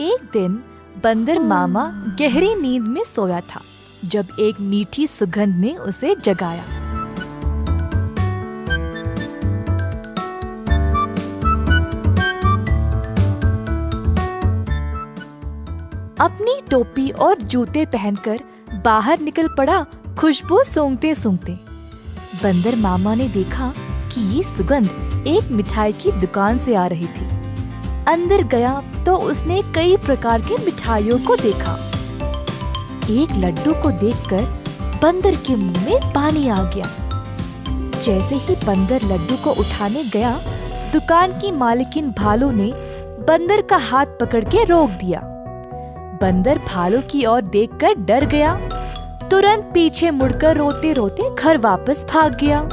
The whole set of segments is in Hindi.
एक दिन बंदर मामा गहरी नींद में सोया था जब एक मीठी सुगंध ने उसे जगाया। अपनी टोपी और जूते पहनकर बाहर निकल पड़ा खुशबू सूंघते सूंघते। बंदर मामा ने देखा कि ये सुगंध एक मिठाई की दुकान से आ रही थी। अंदर गया तो उसने कई प्रकार की मिठाइयों को देखा। एक लड्डू को देखकर बंदर के मुंह में पानी आ गया। जैसे ही बंदर लड्डू को उठाने गया, दुकान की मालकिन भालू ने बंदर का हाथ पकड़ के रोक दिया। बंदर भालू की ओर देखकर डर गया। तुरंत पीछे मुड़कर रोते रोते घर वापस भाग गया।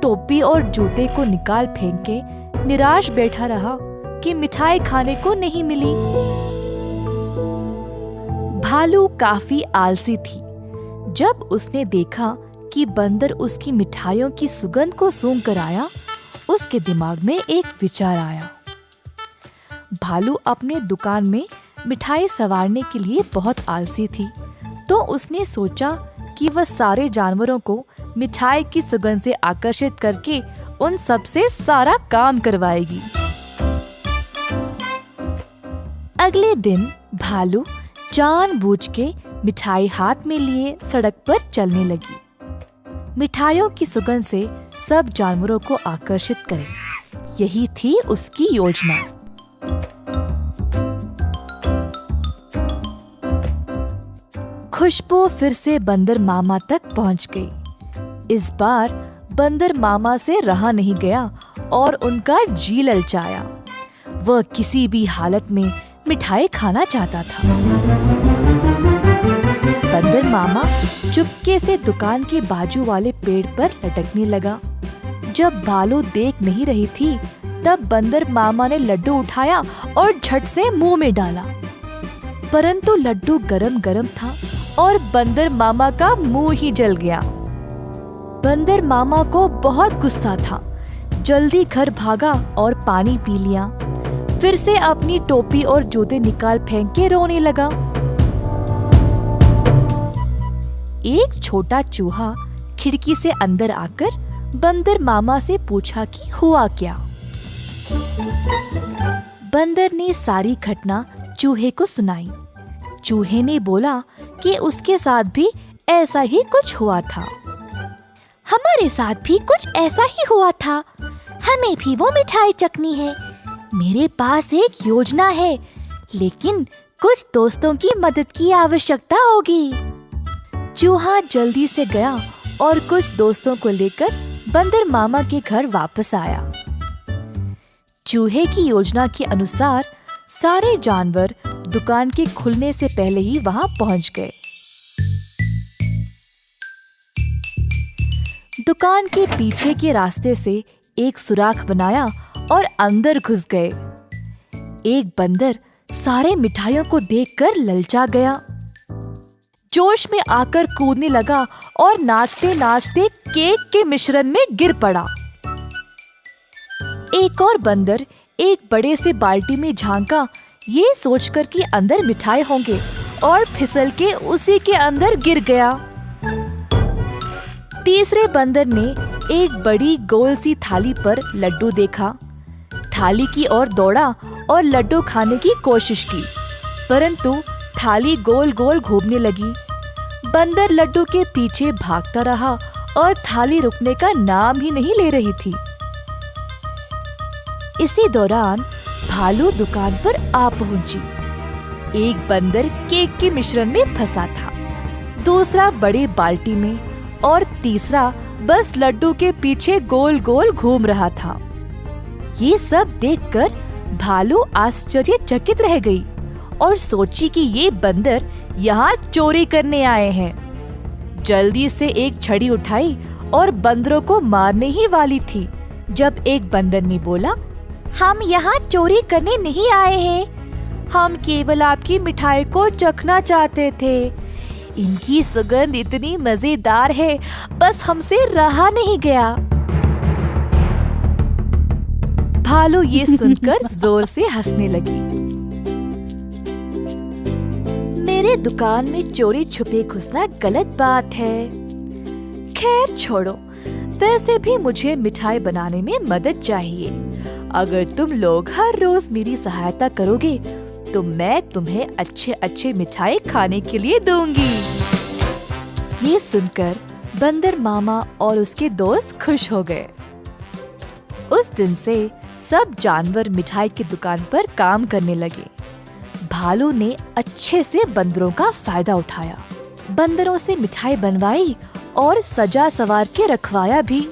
टोपी और जूते को निकाल फेंक के निराश बैठा रहा कि मिठाई खाने को नहीं मिली। भालू काफी आलसी थी। जब उसने देखा कि बंदर उसकी मिठाइयों की सुगंध को सूंघ कर आया, उसके दिमाग में एक विचार आया। भालू अपने दुकान में मिठाई संवारने के लिए बहुत आलसी थी, तो उसने सोचा कि वह सारे जानवरों को मिठाई की सुगंध से आकर्षित करके उन सबसे सारा काम करवाएगी। अगले दिन भालू जानबूझ के मिठाई हाथ में लिए सड़क पर चलने लगी। मिठाइयों की सुगंध से सब जानवरों को आकर्षित करे, यही थी उसकी योजना। खुशबू फिर से बंदर मामा तक पहुंच गई। इस बार बंदर मामा से रहा नहीं गया और उनका जी ललचाया। वह किसी भी हालत में मिठाई खाना चाहता था। बंदर मामा चुपके से दुकान के बाजू वाले पेड़ पर लटकने लगा। जब भालू देख नहीं रही थी, तब बंदर मामा ने लड्डू उठाया और झट से मुंह में डाला। परंतु लड्डू गरम गरम था और बंदर मामा का मुंह ही जल गया। बंदर मामा को बहुत गुस्सा था। जल्दी घर भागा और पानी पी लिया। फिर से अपनी टोपी और जूते निकाल फेंक के रोने लगा। एक छोटा चूहा खिड़की से अंदर आकर बंदर मामा से पूछा कि हुआ क्या। बंदर ने सारी घटना चूहे को सुनाई। चूहे ने बोला कि उसके साथ भी ऐसा ही कुछ हुआ था। हमारे साथ भी कुछ ऐसा ही हुआ था। हमें भी वो मिठाई चखनी है। मेरे पास एक योजना है, लेकिन कुछ दोस्तों की मदद की आवश्यकता होगी। चूहा जल्दी से गया और कुछ दोस्तों को लेकर बंदर मामा के घर वापस आया। चूहे की योजना के अनुसार सारे जानवर दुकान के खुलने से पहले ही वहां पहुंच गए। दुकान के पीछे के रास्ते से एक सुराख बनाया और अंदर घुस गए। एक बंदर सारे मिठाइयों को देखकर ललचा गया। जोश में आकर कूदने लगा और नाचते नाचते केक के मिश्रण में गिर पड़ा। एक और बंदर एक बड़े से बाल्टी में झांका, ये सोचकर कि अंदर मिठाई होंगे, और फिसल के उसी के अंदर गिर गया। तीसरे बंदर ने एक बड़ी गोल सी थाली पर लड्डू देखा। थाली की ओर दौड़ा और लड्डू खाने की कोशिश की, परंतु थाली गोल गोल घूमने लगी। बंदर लड्डू के पीछे भागता रहा और थाली रुकने का नाम ही नहीं ले रही थी। इसी दौरान भालू दुकान पर आ पहुंची। एक बंदर केक के मिश्रण में फंसा था, दूसरा बड़े बाल्टी में और तीसरा बस लड्डू के पीछे गोल गोल घूम रहा था। ये सब देखकर भालू आश्चर्यचकित रह गई और सोची कि ये बंदर यहाँ चोरी करने आए हैं। जल्दी से एक छड़ी उठाई और बंदरों को मारने ही वाली थी, जब एक बंदर ने बोला, हम यहाँ चोरी करने नहीं आए हैं। हम केवल आपकी मिठाई को चखना चाहते थे। इनकी सुगंध इतनी मजेदार है, बस हमसे रहा नहीं गया। भालू ये सुनकर जोर से हंसने लगी। मेरे दुकान में चोरी छुपे घुसना गलत बात है। खैर छोड़ो, वैसे भी मुझे मिठाई बनाने में मदद चाहिए। अगर तुम लोग हर रोज मेरी सहायता करोगे तो मैं तुम्हें अच्छे अच्छे मिठाई खाने के लिए दूंगी। ये सुनकर बंदर मामा और उसके दोस्त खुश हो गए। उस दिन से सब जानवर मिठाई की दुकान पर काम करने लगे। भालू ने अच्छे से बंदरों का फायदा उठाया, बंदरों से मिठाई बनवाई और सजा सवार के रखवाया भी।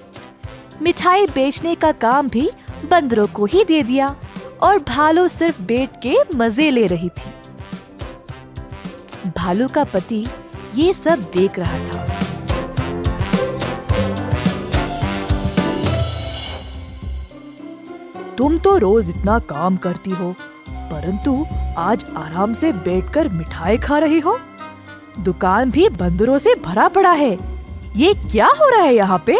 मिठाई बेचने का काम भी बंदरों को ही दे दिया और भालू सिर्फ बैठ के मजे ले रही थी। भालू का पति ये सब देख रहा था। तुम तो रोज इतना काम करती हो, परंतु आज आराम से बैठकर मिठाई खा रही हो। दुकान भी बंदरों से भरा पड़ा है। ये क्या हो रहा है यहाँ पे?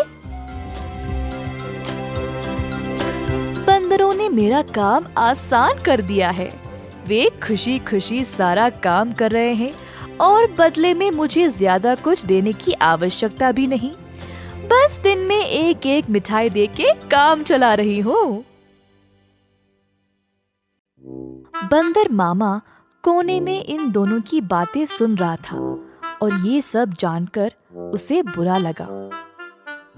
बंदरों ने मेरा काम आसान कर दिया है। वे खुशी खुशी सारा काम कर रहे हैं और बदले में मुझे ज्यादा कुछ देने की आवश्यकता भी नहीं। बस दिन में एक एक मिठाई देके काम चला रही हूँ। बंदर मामा कोने में इन दोनों की बातें सुन रहा था और ये सब जानकर उसे बुरा लगा।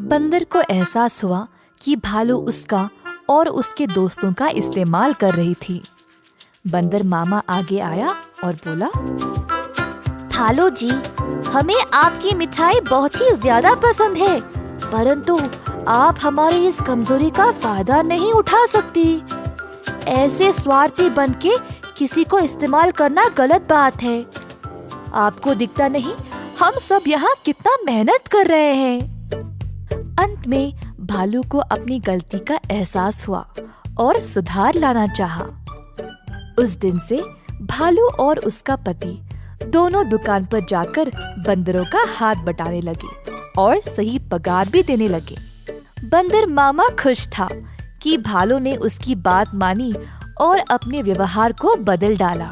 बंदर को एहसास हुआ कि भालू उसका और उसके दोस्तों का इस्तेमाल कर रही थी। बंदर मामा आगे आया और बोला, भालू जी, हमें आपकी मिठाई बहुत ही ज्यादा पसंद है, परंतु आप हमारी इस कमजोरी का फायदा नहीं उठा सकती। ऐसे स्वार्थी बनके किसी को इस्तेमाल करना गलत बात है। आपको दिखता नहीं हम सब यहाँ कितना मेहनत कर रहे हैं। अंत में भालू को अपनी गलती का एहसास हुआ और सुधार लाना चाहा। उस दिन से भालू और उसका पति दोनों दुकान पर जाकर बंदरों का हाथ बटाने लगे और सही पगार भी देने लगे। बंदर मामा खुश था कि भालू ने उसकी बात मानी और अपने व्यवहार को बदल डाला।